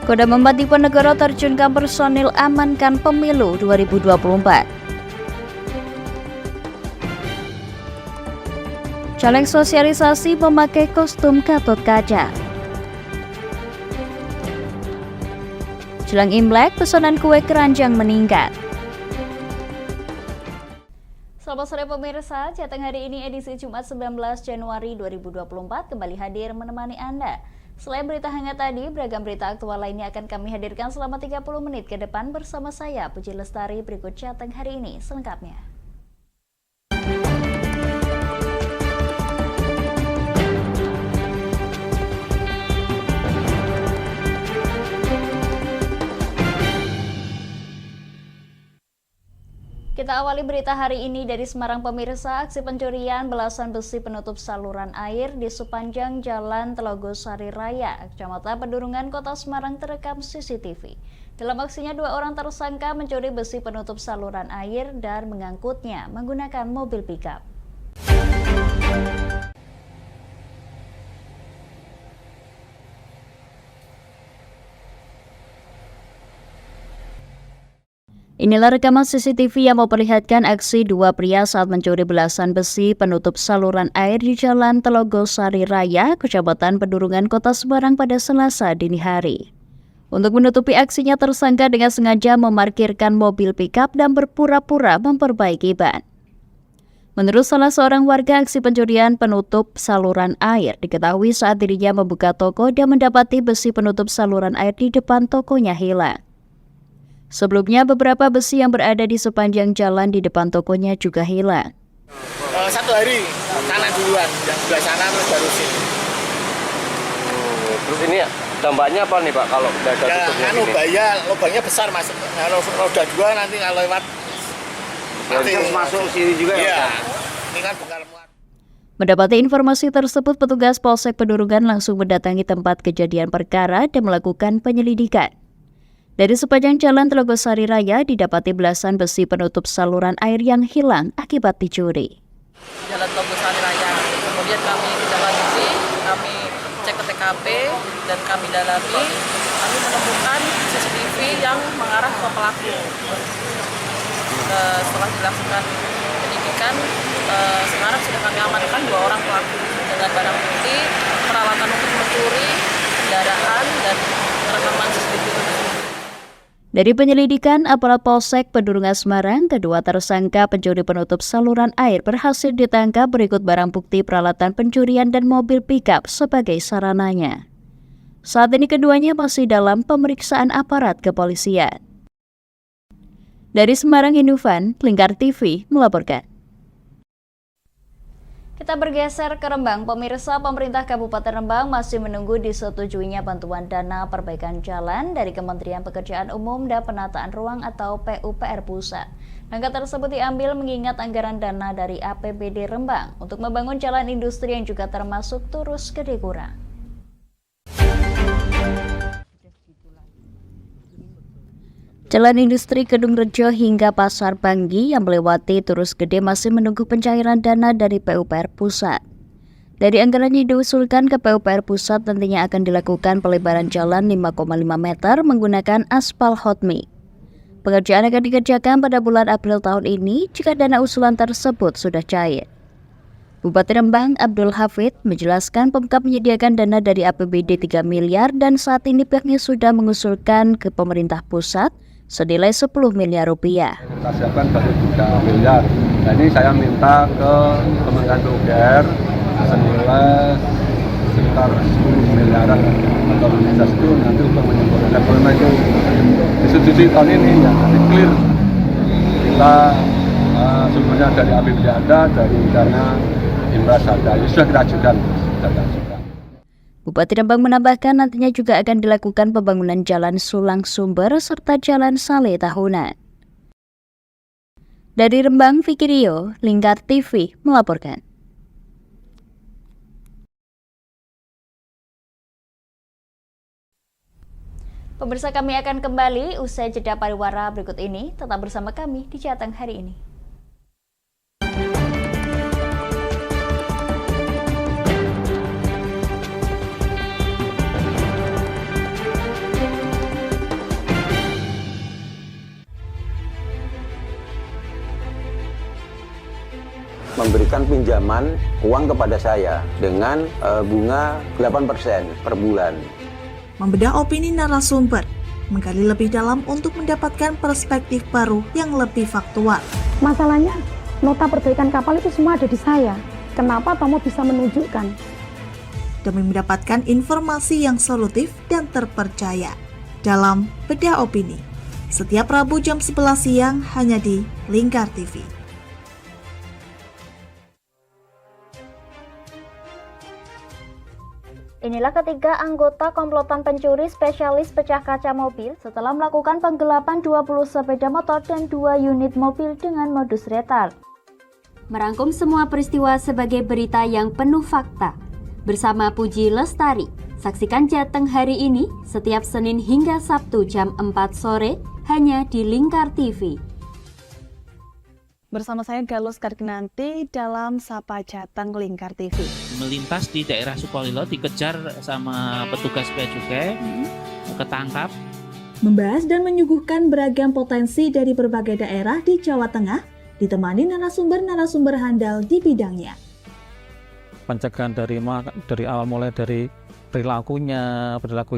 Kodam 4 Diponegoro terjunkan personil amankan pemilu 2024. Caleg sosialisasi memakai kostum Gatot Kaca. Jelang Imlek, pesanan kue keranjang meningkat. Selamat sore pemirsa, Jateng hari ini edisi Jumat 19 Januari 2024 kembali hadir menemani Anda. Selain berita hangat tadi, beragam berita aktual lainnya akan kami hadirkan selama 30 menit ke depan bersama saya, Puji Lestari. Berikut Jateng hari ini selengkapnya. Kita awali berita hari ini dari Semarang pemirsa. Aksi pencurian belasan besi penutup saluran air di sepanjang Jalan Telogosari Raya, Kecamatan Pedurungan, Kota Semarang terekam CCTV. Dalam aksinya, 2 orang tersangka mencuri besi penutup saluran air dan mengangkutnya menggunakan mobil pickup. Inilah rekaman CCTV yang memperlihatkan aksi 2 pria saat mencuri belasan besi penutup saluran air di Jalan Telogosari Raya, Kecamatan Pedurungan, Kota Semarang pada Selasa dini hari. Untuk menutupi aksinya, tersangka dengan sengaja memarkirkan mobil pickup dan berpura-pura memperbaiki ban. Menurut salah seorang warga, aksi pencurian penutup saluran air diketahui saat dirinya membuka toko dan mendapati besi penutup saluran air di depan tokonya hilang. Sebelumnya, beberapa besi yang berada di sepanjang jalan di depan tokonya juga hilang. Satu hari, sana duluan, yang sebelah sana terus baru sini. Terus ini ya, dampaknya apa nih Pak kalau udah ada tutupnya gini? Lubangnya besar masuk, roda 2 nanti kalau lewat. Nanti masuk sini juga ya? Iya, ini kan bongkar muat. Mendapati informasi tersebut, petugas Polsek Pedurungan langsung mendatangi tempat kejadian perkara dan melakukan penyelidikan. Dari sepanjang Jalan Telogosari Raya didapati belasan besi penutup saluran air yang hilang akibat dicuri. Jalan Telogosari Raya. Kemudian kami ditindaklanjuti, kami cek ke TKP dan kami dalami. Kami menemukan CCTV yang mengarah ke pelaku. Setelah dilakukan penyidikan, sekarang sudah kami amankan 2 orang pelaku dengan barang bukti, peralatan untuk mencuri, kendaraan dan rekaman CCTV tersebut. Dari penyelidikan aparat Polsek Pedurungan Semarang, kedua tersangka pencuri penutup saluran air berhasil ditangkap berikut barang bukti peralatan pencurian dan mobil pickup sebagai sarananya. Saat ini keduanya masih dalam pemeriksaan aparat kepolisian. Dari Semarang, Hinduvan, Lingkar TV melaporkan. Kita bergeser ke Rembang. Pemirsa, pemerintah Kabupaten Rembang masih menunggu disetujuinya bantuan dana perbaikan jalan dari Kementerian Pekerjaan Umum dan Penataan Ruang atau PUPR Pusat. Langkah tersebut diambil mengingat anggaran dana dari APBD Rembang untuk membangun jalan industri yang juga termasuk Turus Gede kurang. Jalan industri Kedung Rejo hingga Pasar Banggi yang melewati Turus Gede masih menunggu pencairan dana dari PUPR Pusat. Dari anggaran yang diusulkan ke PUPR Pusat nantinya akan dilakukan pelebaran jalan 5,5 meter menggunakan aspal hot mix. Pengerjaan akan dikerjakan pada bulan April tahun ini jika dana usulan tersebut sudah cair. Bupati Rembang Abdul Hafid menjelaskan Pemkab menyediakan dana dari APBD 3 miliar dan saat ini pihaknya sudah mengusulkan ke pemerintah pusat senilai 10 miliar rupiah. Kita siapkan baru 3 miliar. Nah ini saya minta ke Kementerian PUPR senilai sekitar 10 miliaran atau bisa itu nanti untuk menyempurnakan kalau itu disetujui tahun ini ya nanti clear kita sumbernya dari APBD ada, dari dana Imbas ada, ya sudah kita ajukan. Bupati Rembang menambahkan nantinya juga akan dilakukan pembangunan jalan Sulang Sumber serta jalan Sale tahunan. Dari Rembang, Vicky Rio, Lingkar TV melaporkan. Pemirsa, kami akan kembali usai jeda pariwara berikut ini. Tetap bersama kami di Jateng hari ini. memberikan pinjaman uang kepada saya dengan bunga 8% per bulan. Membedah opini narasumber, menggali lebih dalam untuk mendapatkan perspektif baru yang lebih faktual. Masalahnya, nota perbaikan kapal itu semua ada di saya. Kenapa Tomo bisa menunjukkan? Demi mendapatkan informasi yang solutif dan terpercaya dalam Bedah Opini. Setiap Rabu jam 11 siang hanya di Lingkar TV. Inilah ketiga anggota komplotan pencuri spesialis pecah kaca mobil setelah melakukan penggelapan 20 sepeda motor dan 2 unit mobil dengan modus retal. Merangkum semua peristiwa sebagai berita yang penuh fakta. Bersama Puji Lestari, saksikan Jateng hari ini setiap Senin hingga Sabtu jam 4 sore hanya di Lingkar TV. Bersama saya Galus Karginanti dalam Sapa Jateng Lingkar TV. Melintas di daerah Sukolilo dikejar sama petugas bea cukai, ketangkap. Membahas dan menyuguhkan beragam potensi dari berbagai daerah di Jawa Tengah, ditemani narasumber-narasumber handal di bidangnya. Pencegahan dari awal mulai dari perilaku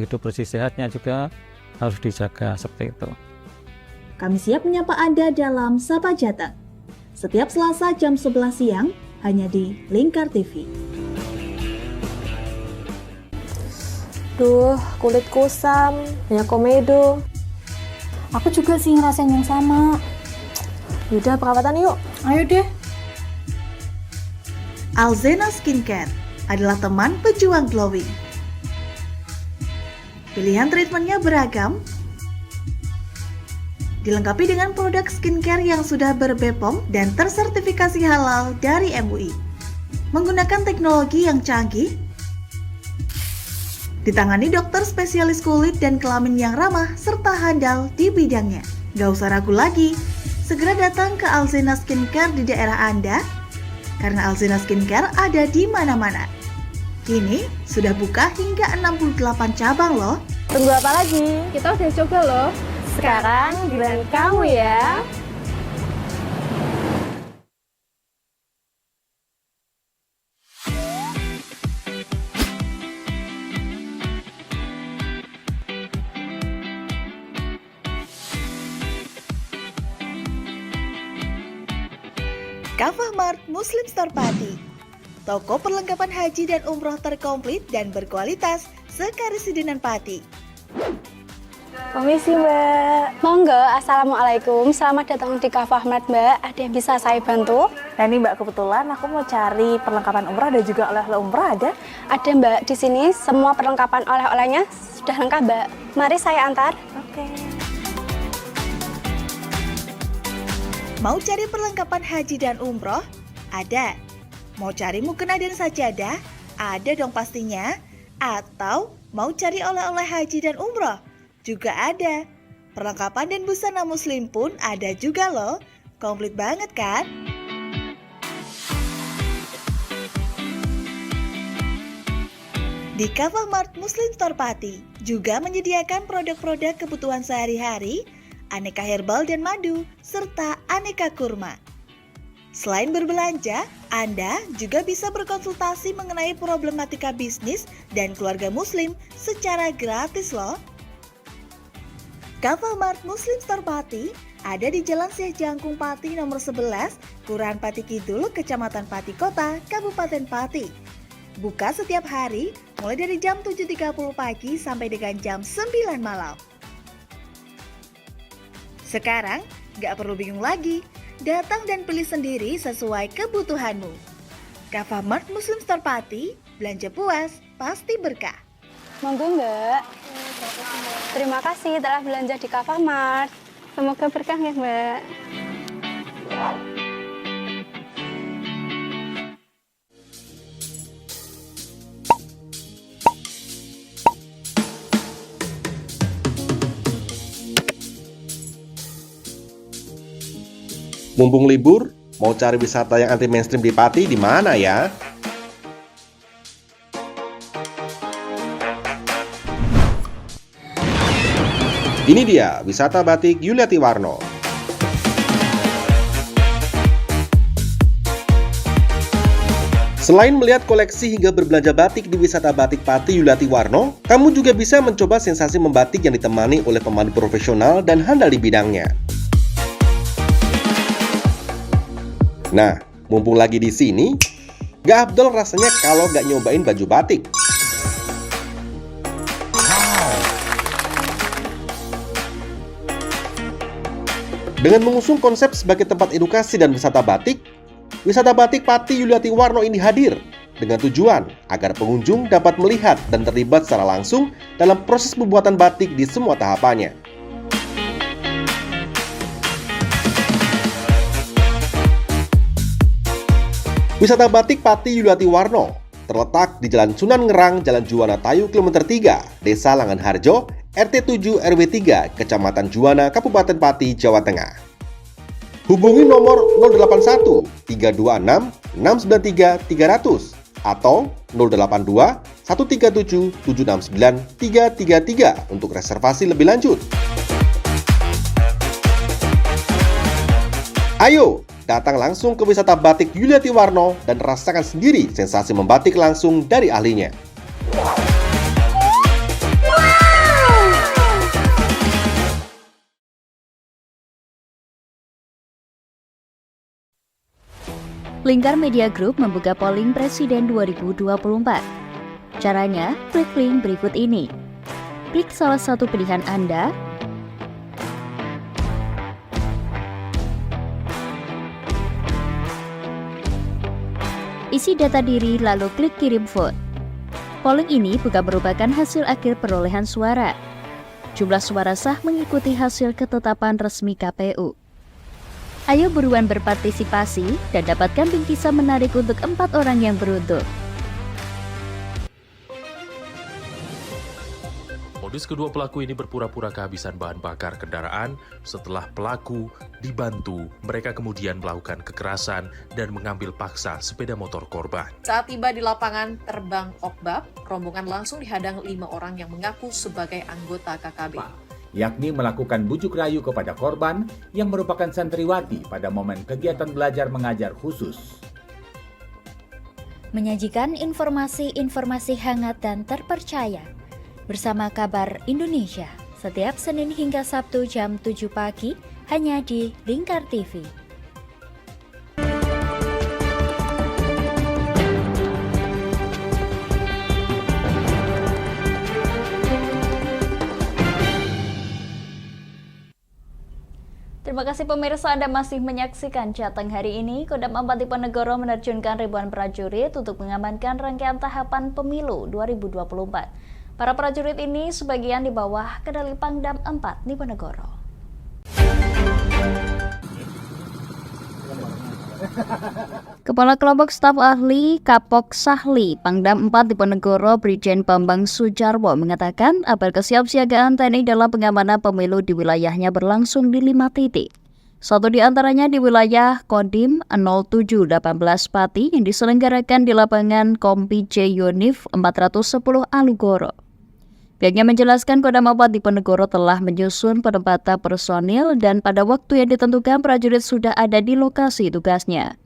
hidup bersih sehatnya juga harus dijaga seperti itu. Kami siap menyapa Anda dalam Sapa Jateng. Setiap Selasa jam 11 siang hanya di Lingkar TV. Duh, kulit kusam, banyak komedo. Aku juga sih ngerasain yang sama. Yaudah, perawatan yuk. Ayo deh. Alzena Skincare adalah teman pejuang glowing. Pilihan treatmentnya beragam, dilengkapi dengan produk skincare yang sudah ber-BPOM dan tersertifikasi halal dari MUI. Menggunakan teknologi yang canggih, ditangani dokter spesialis kulit dan kelamin yang ramah serta handal di bidangnya. Gak usah ragu lagi, segera datang ke Alzena Skincare di daerah Anda, karena Alzena Skincare ada di mana-mana. Kini sudah buka hingga 68 cabang loh. Tunggu apa lagi? Kita udah coba loh. Sekarang giliran kamu ya. Kafah Mart Muslim Store Pati, toko perlengkapan haji dan umroh terkomplit dan berkualitas sekarisidenan Pati. Permisi Mbak. Monggo, Assalamualaikum. Selamat datang di Kafah Mart Mbak. Ada yang bisa saya bantu? Nah ini Mbak, kebetulan aku mau cari perlengkapan umrah dan juga oleh-oleh umrah ada? Ada Mbak, di sini semua perlengkapan oleh-olehnya sudah lengkap Mbak. Mari saya antar. Oke. Mau cari perlengkapan haji dan umroh? Ada. Mau cari mukena dan sajadah? Ada dong pastinya. Atau mau cari oleh-oleh haji dan umroh? Juga ada. Perlengkapan dan busana muslim pun ada juga loh. Komplit banget kan? Di Kafah Mart Muslim Store Pati juga menyediakan produk-produk kebutuhan sehari-hari, aneka herbal dan madu, serta aneka kurma. Selain berbelanja, Anda juga bisa berkonsultasi mengenai problematika bisnis dan keluarga muslim secara gratis loh. Kafah Mart Muslim Store Pati ada di Jalan Syekh Jangkung Pati nomor 11, Kelurahan Pati Kidul, Kecamatan Pati Kota, Kabupaten Pati. Buka setiap hari mulai dari jam 7.30 pagi sampai dengan jam 9 malam. Sekarang, gak perlu bingung lagi. Datang dan pilih sendiri sesuai kebutuhanmu. Kafah Mart Muslim Store Pati, belanja puas, pasti berkah. Monggo Mbak. Terima kasih telah belanja di Kafah Mart. Semoga berkah ya Mbak. Mumpung libur, mau cari wisata yang anti mainstream di Pati di mana ya? Ini dia wisata batik Yuliati Warno. Selain melihat koleksi hingga berbelanja batik di wisata batik Pati Yuliati Warno, kamu juga bisa mencoba sensasi membatik yang ditemani oleh pemandu profesional dan handal di bidangnya. Nah, mumpung lagi di sini, gak afdol rasanya kalau gak nyobain baju batik. Dengan mengusung konsep sebagai tempat edukasi dan wisata batik Pati Yuliati Warno ini hadir dengan tujuan agar pengunjung dapat melihat dan terlibat secara langsung dalam proses pembuatan batik di semua tahapannya. Wisata batik Pati Yuliati Warno terletak di Jalan Sunan Ngerang, Jalan Juwana Tayu, Kilometer 3, Desa Langanharjo, RT 7 RW 3, Kecamatan Juwana, Kabupaten Pati, Jawa Tengah. Hubungi nomor 081 326 693 300 atau 082 137 769 333 untuk reservasi lebih lanjut. Ayo, datang langsung ke wisata batik Yuliati Warno dan rasakan sendiri sensasi membatik langsung dari ahlinya. Lingkar Media Group membuka polling Presiden 2024. Caranya, klik link berikut ini. Klik salah satu pilihan Anda, isi data diri lalu klik kirim vote. Polling ini bukan merupakan hasil akhir perolehan suara. Jumlah suara sah mengikuti hasil ketetapan resmi KPU. Ayo buruan berpartisipasi dan dapatkan bingkisan menarik untuk 4 orang yang beruntung. Modus kedua pelaku ini berpura-pura kehabisan bahan bakar kendaraan. Setelah pelaku dibantu, mereka kemudian melakukan kekerasan dan mengambil paksa sepeda motor korban. Saat tiba di lapangan terbang Okbab, rombongan langsung dihadang 5 orang yang mengaku sebagai anggota KKB. Yakni melakukan bujuk rayu kepada korban yang merupakan santriwati pada momen kegiatan belajar mengajar khusus. Menyajikan informasi-informasi hangat dan terpercaya bersama Kabar Indonesia setiap Senin hingga Sabtu jam 7 pagi hanya di Lingkar TV. Terima kasih pemirsa, Anda masih menyaksikan Jateng hari ini. Kodam 4 Diponegoro menerjunkan ribuan prajurit untuk mengamankan rangkaian tahapan pemilu 2024. Para prajurit ini sebagian di bawah kendali Pangdam 4 Diponegoro. Kepala Kelompok Staf Ahli Kapok Sahli Pangdam 4 Diponegoro Brigjen Bambang Sujarwo mengatakan apel kesiapsiagaan TNI dalam pengamanan pemilu di wilayahnya berlangsung di 5 titik. Satu di antaranya di wilayah Kodim 0718 Pati yang diselenggarakan di lapangan Kompi J Yonif 410 Alugoro. Pihaknya menjelaskan Kodam 4 Diponegoro telah menyusun penempatan personil dan pada waktu yang ditentukan prajurit sudah ada di lokasi tugasnya.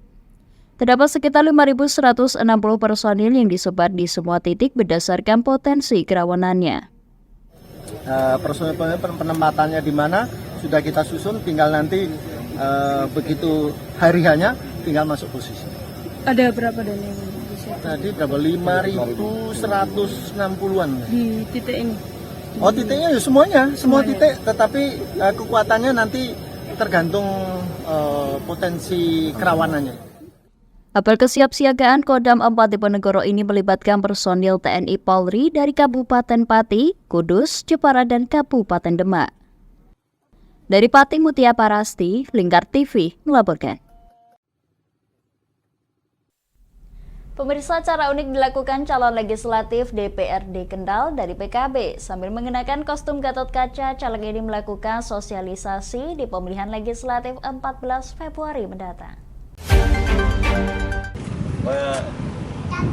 Terdapat sekitar 5.160 personil yang disebar di semua titik berdasarkan potensi kerawanannya. Personil penempatannya di mana sudah kita susun, tinggal nanti begitu hari hanya tinggal masuk posisi. Ada berapa dan yang tadi berapa? 5.160-an di titik ini? Oh, titiknya ya semua titik, tetapi kekuatannya nanti tergantung potensi kerawanannya. Apel kesiapsiagaan Kodam 4 Diponegoro ini melibatkan personil TNI Polri dari Kabupaten Pati, Kudus, Jepara, dan Kabupaten Demak. Dari Pati, Mutia Parasti, Lingkar TV melaporkan. Pemirsa, cara unik dilakukan calon legislatif DPRD Kendal dari PKB. Sambil mengenakan kostum Gatot Kaca, caleg ini melakukan sosialisasi di pemilihan legislatif 14 Februari mendatang.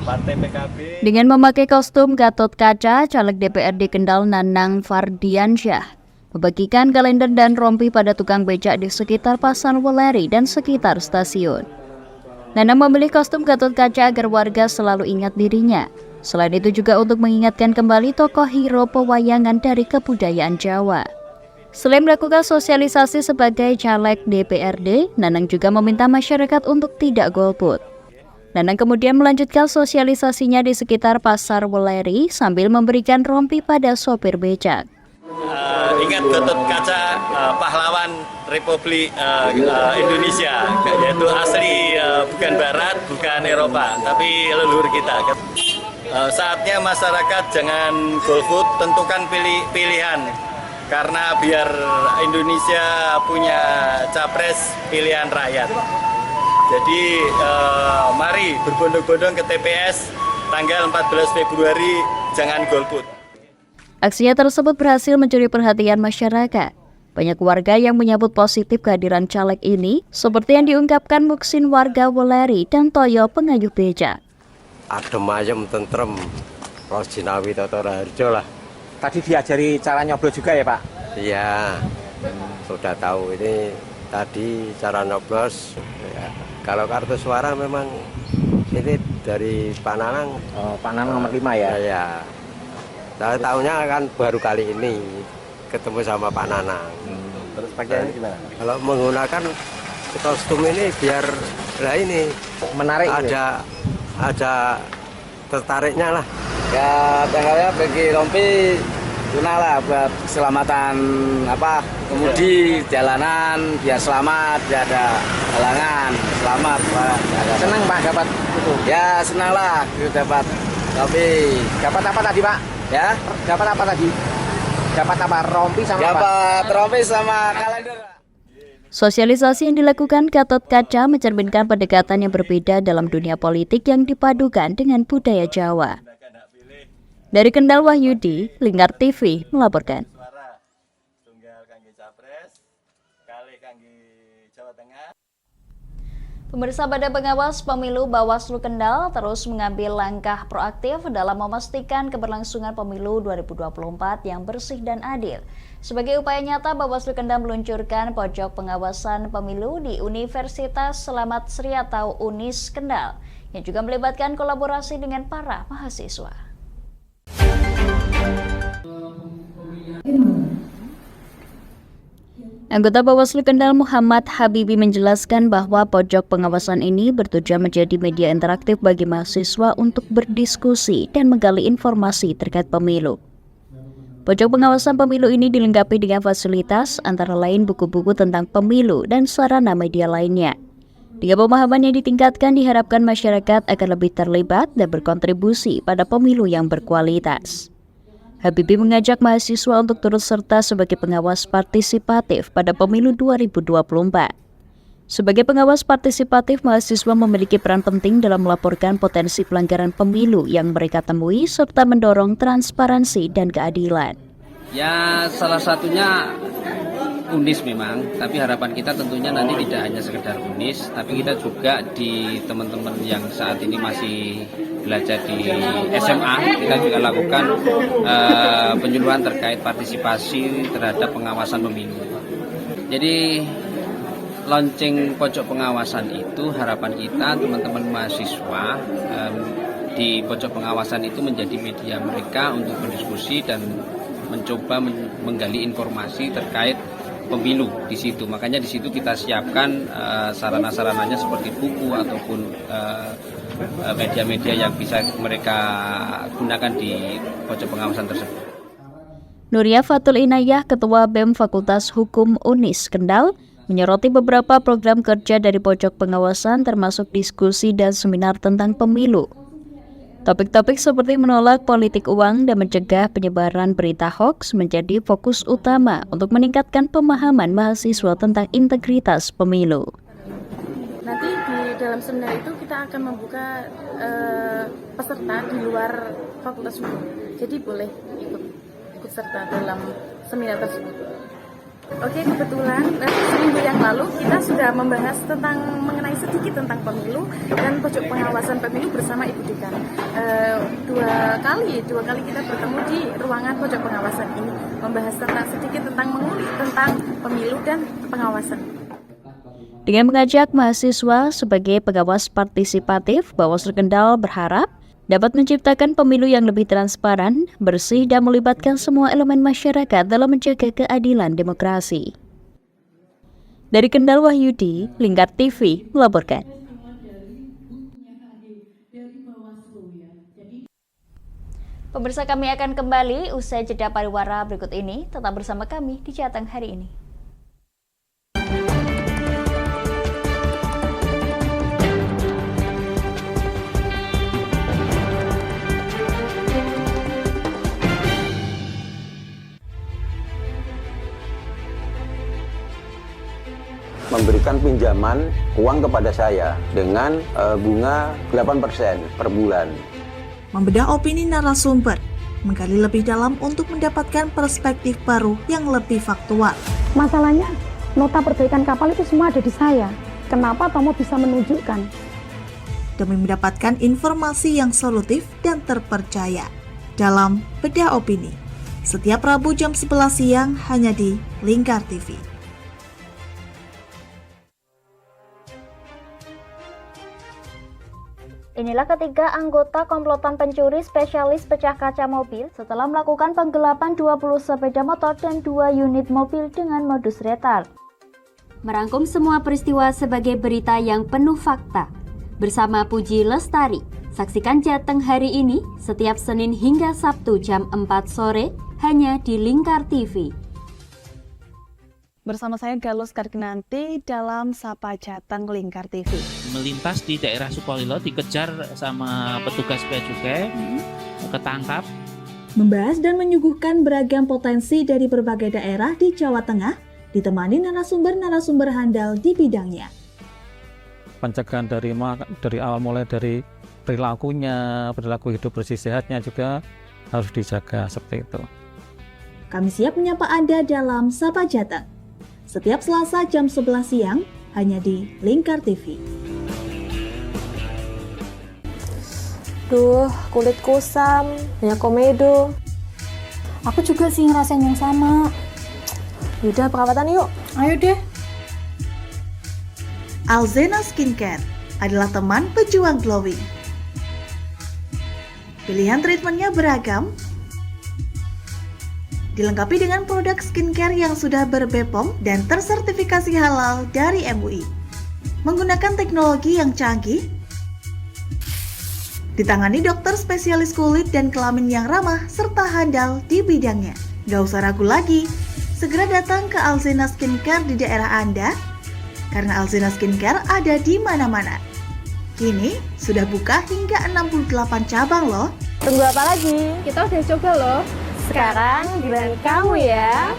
Partai PKB. Dengan memakai kostum Gatot Kaca, caleg DPRD Kendal Nanang Fardiansyah membagikan kalender dan rompi pada tukang becak di sekitar Pasar Weleri dan sekitar stasiun. Nanang memilih kostum Gatotkaca agar warga selalu ingat dirinya. Selain itu juga untuk mengingatkan kembali tokoh hero pewayangan dari kebudayaan Jawa. Selain melakukan sosialisasi sebagai caleg DPRD, Nanang juga meminta masyarakat untuk tidak golput. Nanang kemudian melanjutkan sosialisasinya di sekitar Pasar Weleri sambil memberikan rompi pada sopir becak. Ingat Gatotkaca, pahlawan Republik Indonesia, yaitu asli bukan Barat, bukan Eropa, tapi leluhur kita. Saatnya masyarakat jangan golput, tentukan pilihan. Karena biar Indonesia punya capres pilihan rakyat. Jadi mari berbondong-bondong ke TPS tanggal 14 Februari, jangan golput. Aksinya tersebut berhasil mencuri perhatian masyarakat. Banyak warga yang menyambut positif kehadiran caleg ini, seperti yang diungkapkan Muksin warga Weleri dan Toyo pengayuh becak. Adem ayem tentrem, Ros Jinawi Toto Raharjo lah. Tadi diajari cara nyoblos juga ya Pak? Iya, sudah tahu ini tadi cara nyoblos. Ya. Kalau kartu suara memang ini dari Pak Nanang. Oh, Pak Nanang nomor 5 ya? Iya. Saya tahunya kan baru kali ini ketemu sama Pak Nanang. Terus pakaiannya gimana? Kalau menggunakan kostum ini biar ini menarik. Ada tertariknya lah. Ya tanggalnya bagi rompi guna lah buat keselamatan kemudi jalanan biar selamat, biar ada halangan, selamat Pak. Senang Pak dapat itu? Ya senang lah dapat rompi. Dapat apa tadi Pak? Ya dapat apa tadi? Dapat apa, rompi sama apa? Dapat rompi sama kalender. Sosialisasi yang dilakukan Gatotkaca mencerminkan pendekatan yang berbeda dalam dunia politik yang dipadukan dengan budaya Jawa. Dari Kendal, Wahyudi, Lingkar TV melaporkan. Pemirsa, Badan Pengawas Pemilu Bawaslu Kendal terus mengambil langkah proaktif dalam memastikan keberlangsungan pemilu 2024 yang bersih dan adil. Sebagai upaya nyata, Bawaslu Kendal meluncurkan pojok pengawasan pemilu di Universitas Selamat Sri atau UNIS Kendal, yang juga melibatkan kolaborasi dengan para mahasiswa. Anggota Bawaslu Kendal Muhammad Habibi menjelaskan bahwa pojok pengawasan ini bertujuan menjadi media interaktif bagi mahasiswa untuk berdiskusi dan menggali informasi terkait pemilu. Pojok pengawasan pemilu ini dilengkapi dengan fasilitas antara lain buku-buku tentang pemilu dan sarana media lainnya. Dengan pemahaman yang ditingkatkan, diharapkan masyarakat akan lebih terlibat dan berkontribusi pada pemilu yang berkualitas. Habibie mengajak mahasiswa untuk turut serta sebagai pengawas partisipatif pada pemilu 2024. Sebagai pengawas partisipatif, mahasiswa memiliki peran penting dalam melaporkan potensi pelanggaran pemilu yang mereka temui serta mendorong transparansi dan keadilan. Ya, salah satunya UNIS memang, tapi harapan kita tentunya nanti tidak hanya sekedar UNIS, tapi kita juga di teman-teman yang saat ini masih belajar di SMA, kita juga lakukan penyuluhan terkait partisipasi terhadap pengawasan pemilu. Jadi launching pojok pengawasan itu harapan kita teman-teman mahasiswa di pojok pengawasan itu menjadi media mereka untuk berdiskusi dan mencoba menggali informasi terkait pemilu di situ. Makanya di situ kita siapkan sarana-sarananya seperti buku ataupun media-media yang bisa mereka gunakan di pojok pengawasan tersebut. Nuria Fatul Inayah, Ketua BEM Fakultas Hukum UNIS Kendal, menyoroti beberapa program kerja dari pojok pengawasan termasuk diskusi dan seminar tentang pemilu. Topik-topik seperti menolak politik uang dan mencegah penyebaran berita hoaks menjadi fokus utama untuk meningkatkan pemahaman mahasiswa tentang integritas pemilu. Nanti di dalam seminar itu kita akan membuka peserta di luar Fakultas Hukum. Jadi boleh ikut serta dalam seminar tersebut. Oke, kebetulan seminggu yang lalu kita sudah membahas mengenai sedikit tentang pemilu dan pojok pengawasan pemilu bersama Ibu Dekan. Dua kali kita bertemu di ruangan pojok pengawasan ini membahas sedikit tentang mengulik tentang pemilu dan pengawasan. Dengan mengajak mahasiswa sebagai pengawas partisipatif, Bawaslu Kendal berharap dapat menciptakan pemilu yang lebih transparan, bersih, dan melibatkan semua elemen masyarakat dalam menjaga keadilan demokrasi. Dari Kendal, Wahyudi, Lingkar TV melaporkan. Pemirsa, kami akan kembali usai jeda pariwara berikut ini. Tetap bersama kami di Jateng hari ini. Memberikan pinjaman uang kepada saya dengan bunga 8% per bulan. Membedah opini narasumber, menggali lebih dalam untuk mendapatkan perspektif baru yang lebih faktual. Masalahnya, nota perbaikan kapal itu semua ada di saya. Kenapa Tomo bisa menunjukkan? Demi mendapatkan informasi yang solutif dan terpercaya dalam Bedah Opini. Setiap Rabu jam 11 siang hanya di Lingkar TV. Inilah ketiga anggota komplotan pencuri spesialis pecah kaca mobil setelah melakukan penggelapan 20 sepeda motor dan 2 unit mobil dengan modus retal. Merangkum semua peristiwa sebagai berita yang penuh fakta. Bersama Puji Lestari, saksikan Jateng hari ini setiap Senin hingga Sabtu jam 4 sore hanya di Lingkar TV. Bersama saya Galus Karginanti dalam Sapa Jateng Lingkar TV. Melintas di daerah Sukolilo dikejar sama petugas bea cukai, ketangkap. Membahas dan menyuguhkan beragam potensi dari berbagai daerah di Jawa Tengah, ditemani narasumber-narasumber handal di bidangnya. Pencegahan dari awal mulai dari perilaku hidup bersih sehatnya juga harus dijaga seperti itu. Kami siap menyapa Anda dalam Sapa Jateng. Setiap Selasa jam 11 siang hanya di Lingkar TV. Duh, kulit kusam, banyak komedo. Aku juga sih ngerasain yang sama. Yaudah, perawatan yuk. Ayo deh. Alzena Skincare adalah teman pejuang glowing. Pilihan treatmentnya beragam, dilengkapi dengan produk skincare yang sudah ber-BPOM dan tersertifikasi halal dari MUI. Menggunakan teknologi yang canggih, ditangani dokter spesialis kulit dan kelamin yang ramah serta handal di bidangnya. Gak usah ragu lagi, segera datang ke Alzena Skincare di daerah Anda, karena Alzena Skincare ada di mana-mana. Kini sudah buka hingga 68 cabang loh. Tunggu apa lagi? Kita udah coba loh. Sekarang giliran kamu ya.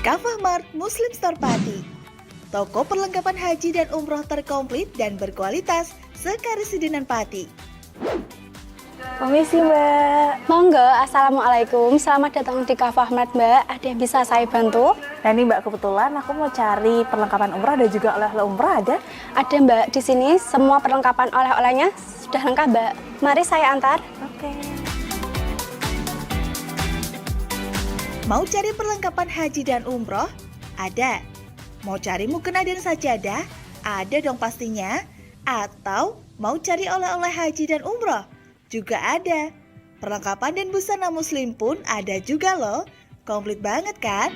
Kafah Mart Muslim Store Pati, toko perlengkapan haji dan umroh terkomplit dan berkualitas sekarisidenan Pati. Permisi Mbak. Monggo, Assalamualaikum. Selamat datang di Kafah Mart Mbak. Ada yang bisa saya bantu? Nah ini Mbak, kebetulan aku mau cari perlengkapan umrah dan juga oleh-oleh umrah ada? Ada Mbak, di sini semua perlengkapan oleh-olehnya sudah lengkap Mbak. Mari saya antar. Oke. Mau cari perlengkapan haji dan umroh? Ada. Mau cari mukena dan sajadah? Ada dong pastinya. Atau mau cari oleh-oleh haji dan umroh? Juga ada. Perlengkapan dan busana muslim pun ada juga loh. Komplit banget kan?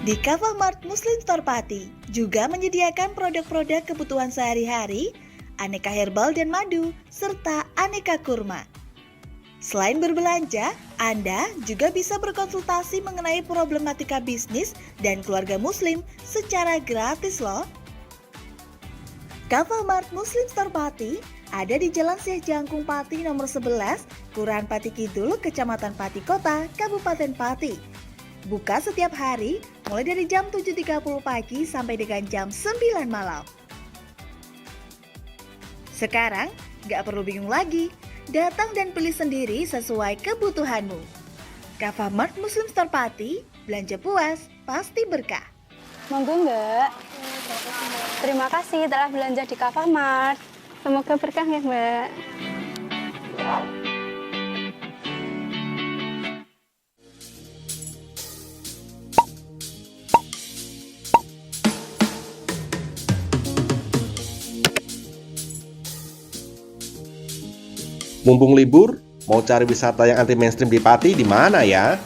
Di Kafah Mart Muslim Store Pati juga menyediakan produk-produk kebutuhan sehari-hari, aneka herbal dan madu, serta aneka kurma. Selain berbelanja, Anda juga bisa berkonsultasi mengenai problematika bisnis dan keluarga muslim secara gratis loh. Kafah Mart Muslim Store Pati ada di Jalan Syekh Jangkung Pati nomor 11, Kelurahan Pati Kidul, Kecamatan Pati Kota, Kabupaten Pati. Buka setiap hari mulai dari jam 7.30 pagi sampai dengan jam 9 malam. Sekarang gak perlu bingung lagi, datang dan pilih sendiri sesuai kebutuhanmu. Kavamart Muslim Store Pati, belanja puas, pasti berkah. Monggo Mbak. Terima kasih telah belanja di Kavamart. Semoga berkah ya Mbak. Mumpung libur, mau cari wisata yang anti mainstream di Pati di mana ya?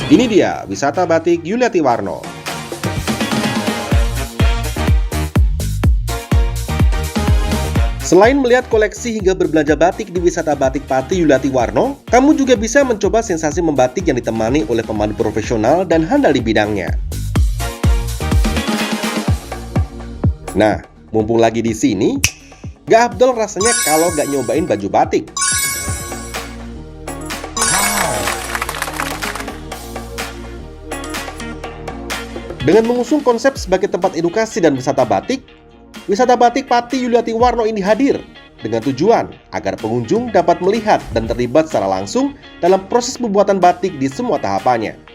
Ini dia wisata batik Yuliati Warno. Selain melihat koleksi hingga berbelanja batik di wisata batik Pati Yuliati Warno, kamu juga bisa mencoba sensasi membatik yang ditemani oleh pemandu profesional dan handal di bidangnya. Nah, mumpung lagi di sini, gak abdol rasanya kalau gak nyobain baju batik. Dengan mengusung konsep sebagai tempat edukasi dan wisata batik Pati Yuliati Warno ini hadir dengan tujuan agar pengunjung dapat melihat dan terlibat secara langsung dalam proses pembuatan batik di semua tahapannya.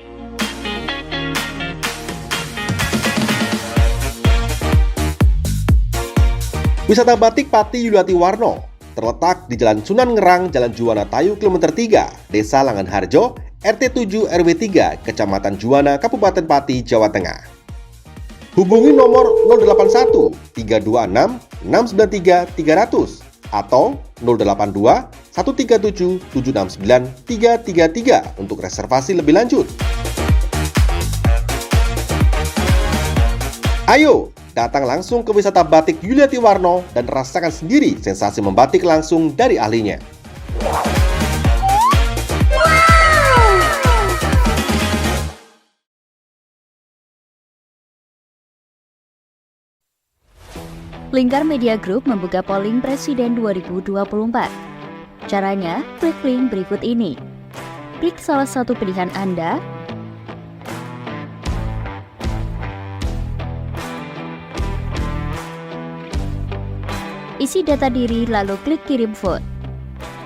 Wisata batik Pati Yuliati Warno terletak di Jalan Sunan Ngerang, Jalan Juwana Tayu, Kilometer 3, Desa Langan Harjo, RT 7 RW 3, Kecamatan Juwana, Kabupaten Pati, Jawa Tengah. Hubungi nomor 081 326 693 300 atau 082 137 769 333 untuk reservasi lebih lanjut. Ayo, datang langsung ke wisata batik Yuliati Warno dan rasakan sendiri sensasi membatik langsung dari ahlinya. Lingkar Media Group membuka polling Presiden 2024. Caranya, klik link berikut ini. Klik salah satu pilihan Anda, isi data diri lalu klik kirim vote.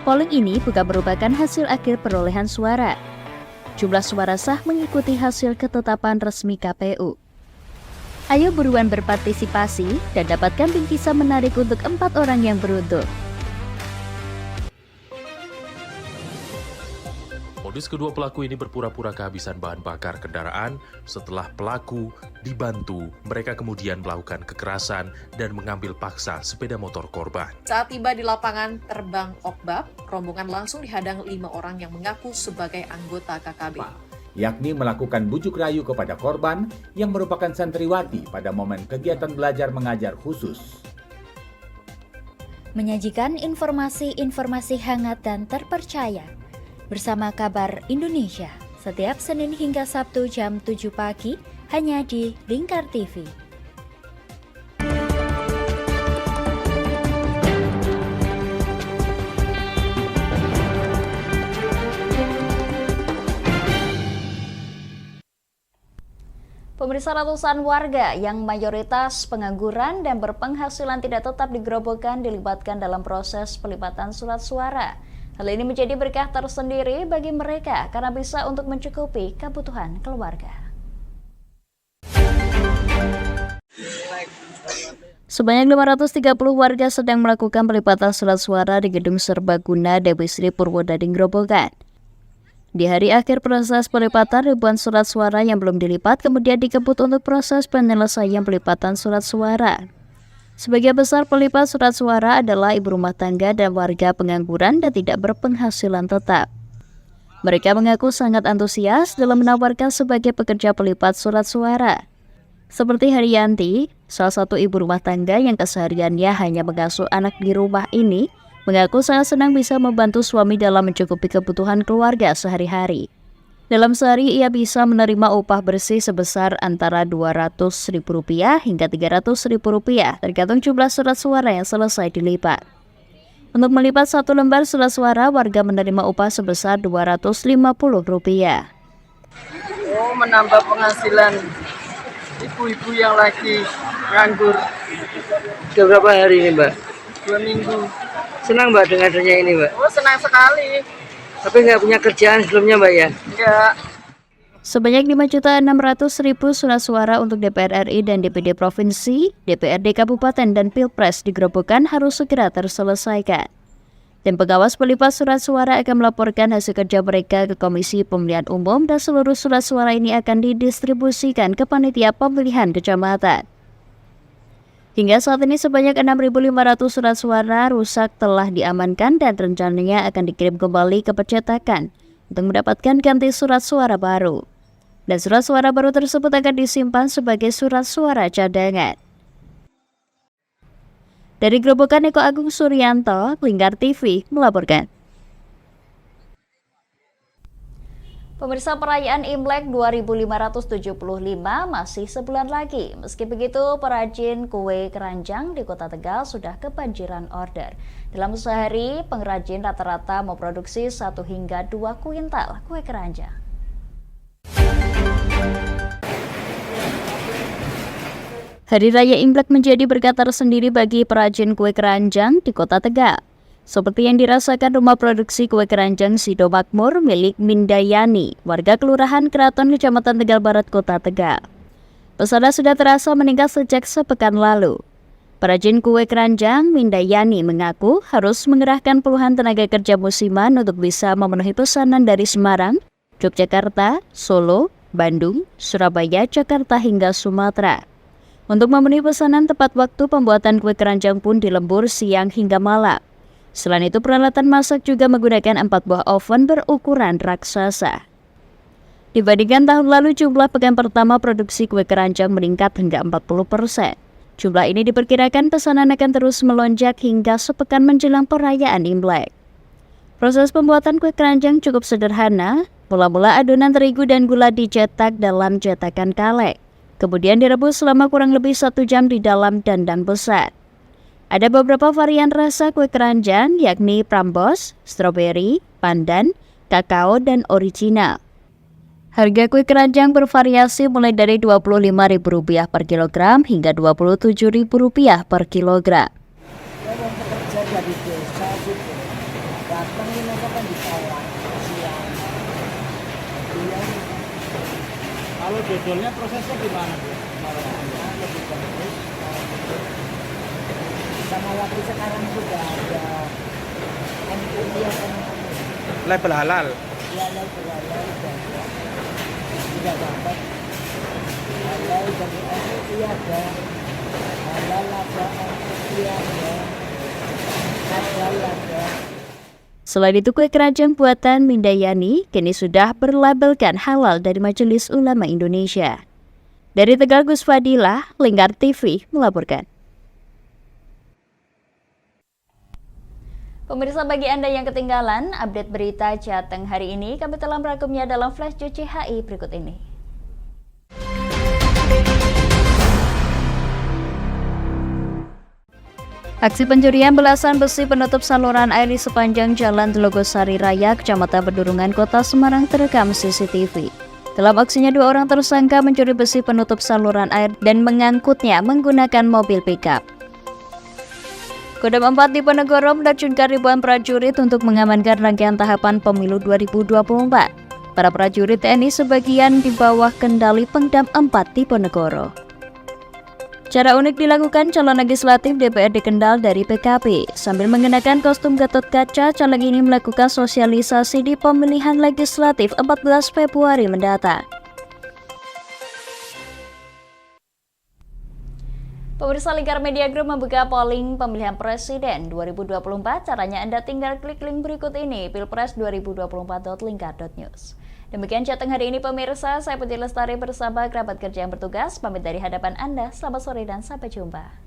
Polling ini bukan merupakan hasil akhir perolehan suara. Jumlah suara sah mengikuti hasil ketetapan resmi KPU. Ayo buruan berpartisipasi dan dapatkan bingkisan menarik untuk 4 orang yang beruntung. Modus kedua pelaku ini berpura-pura kehabisan bahan bakar kendaraan. Setelah pelaku dibantu, mereka kemudian melakukan kekerasan dan mengambil paksa sepeda motor korban. Saat tiba di lapangan terbang Okbab, rombongan langsung dihadang 5 orang yang mengaku sebagai anggota KKB. Yakni melakukan bujuk rayu kepada korban yang merupakan santriwati pada momen kegiatan belajar mengajar khusus. Menyajikan informasi-informasi hangat dan terpercaya bersama Kabar Indonesia setiap Senin hingga Sabtu jam 7 pagi hanya di Lingkar TV. Pemirsa, ratusan warga yang mayoritas pengangguran dan berpenghasilan tidak tetap di Grobogan dilibatkan dalam proses pelipatan surat suara. Hal ini menjadi berkah tersendiri bagi mereka karena bisa untuk mencukupi kebutuhan keluarga. Sebanyak 530 warga sedang melakukan pelipatan surat suara di Gedung Serbaguna Dewi Sri Purwodadi Grobogan. Di hari akhir proses pelipatan, ribuan surat suara yang belum dilipat kemudian dikebut untuk proses penyelesaian pelipatan surat suara. Sebagian besar pelipat surat suara adalah ibu rumah tangga dan warga pengangguran dan tidak berpenghasilan tetap. Mereka mengaku sangat antusias dalam menawarkan sebagai pekerja pelipat surat suara. Seperti Haryanti, salah satu ibu rumah tangga yang kesehariannya hanya mengasuh anak di rumah ini, mengaku sangat senang bisa membantu suami dalam mencukupi kebutuhan keluarga sehari-hari. Dalam sehari ia bisa menerima upah bersih sebesar antara Rp200.000 hingga Rp300.000 tergantung jumlah surat suara yang selesai dilipat. Untuk melipat satu lembar surat suara, warga menerima upah sebesar Rp250. Oh, menambah penghasilan ibu-ibu yang lagi nganggur. Sudah berapa hari ini, Mbak? 2 minggu. Senang Mbak dengan adanya ini Mbak? Oh, senang sekali. Tapi nggak punya kerjaan sebelumnya Mbak ya? Enggak. Sebanyak 5.600.000 surat suara untuk DPR RI dan DPD Provinsi, DPRD Kabupaten dan Pilpres di Gerobokan harus segera terselesaikan. Tim pengawas pelipat surat suara akan melaporkan hasil kerja mereka ke Komisi Pemilihan Umum dan seluruh surat suara ini akan didistribusikan ke panitia pemilihan kecamatan. Hingga saat ini sebanyak 6.500 surat suara rusak telah diamankan dan rencananya akan dikirim kembali ke percetakan untuk mendapatkan ganti surat suara baru. Dan surat suara baru tersebut akan disimpan sebagai surat suara cadangan. Dari Gerobokan, Eko Agung Suryanto, Lingkar TV melaporkan. Pemirsa, perayaan Imlek 2575 masih sebulan lagi. Meski begitu, perajin kue keranjang di Kota Tegal sudah kebanjiran order. Dalam sehari, pengrajin rata-rata memproduksi 1 hingga 2 kuintal kue keranjang. Hari Raya Imlek menjadi berkah tersendiri bagi perajin kue keranjang di Kota Tegal. Seperti yang dirasakan rumah produksi kue keranjang Sido Makmur milik Mindayani, warga Kelurahan Keraton, Kecamatan Tegal Barat, Kota Tegal. Pesanan sudah terasa meningkat sejak sepekan lalu. Perajin kue keranjang Mindayani mengaku harus mengerahkan puluhan tenaga kerja musiman untuk bisa memenuhi pesanan dari Semarang, Yogyakarta, Solo, Bandung, Surabaya, Jakarta hingga Sumatera. Untuk memenuhi pesanan tepat waktu, pembuatan kue keranjang pun dilembur siang hingga malam. Selain itu, peralatan masak juga menggunakan 4 buah oven berukuran raksasa. Dibandingkan tahun lalu, jumlah pekan pertama produksi kue keranjang meningkat hingga 40%. Jumlah ini diperkirakan pesanan akan terus melonjak hingga sepekan menjelang perayaan Imlek. Proses pembuatan kue keranjang cukup sederhana. Mula-mula adonan terigu dan gula dicetak dalam cetakan kaleng. Kemudian direbus selama kurang lebih 1 jam di dalam dandang besar. Ada beberapa varian rasa kue keranjang, yakni Prambors, stroberi, pandan, kakao, dan original. Harga kue keranjang bervariasi mulai dari Rp25.000 per kilogram hingga Rp27.000 per kilogram. Kalau dodolnya prosesnya gimana Bu? Sama waktu sekarang juga ada MUI label halal. Ya, label halal sudah dapat. Halal dari MUI ada, halal ada, MUI ada, halal ada. Selain itu, kue keranjang buatan Mindayani kini sudah berlabelkan halal dari Majelis Ulama Indonesia. Dari Tegal, Gus Fadilah, Lingkar TV melaporkan. Pemirsa, bagi Anda yang ketinggalan update berita Jateng hari ini, kami telah merangkumnya dalam Flash JCHI berikut ini. Aksi pencurian belasan besi penutup saluran air di sepanjang Jalan Telogosari Raya, Kecamatan Pedurungan, Kota Semarang terekam CCTV. Dalam aksinya, 2 orang tersangka mencuri besi penutup saluran air dan mengangkutnya menggunakan mobil pickup. Kodam 4 Diponegoro menerjunkan ribuan prajurit untuk mengamankan rangkaian tahapan pemilu 2024. Para prajurit TNI sebagian di bawah kendali Pangdam 4 Diponegoro. Cara unik dilakukan calon legislatif DPRD Kendal dari PKP. Sambil mengenakan kostum Gatot Kaca, caleg ini melakukan sosialisasi di pemilihan legislatif 14 Februari mendatang. Pemirsa, Lingkar Media Group membuka polling pemilihan presiden 2024. Caranya Anda tinggal klik link berikut ini, pilpres2024.lingkar.news. Demikian Jateng hari ini pemirsa, saya Putri Lestari bersama kerabat kerja yang bertugas, pamit dari hadapan Anda, selamat sore dan sampai jumpa.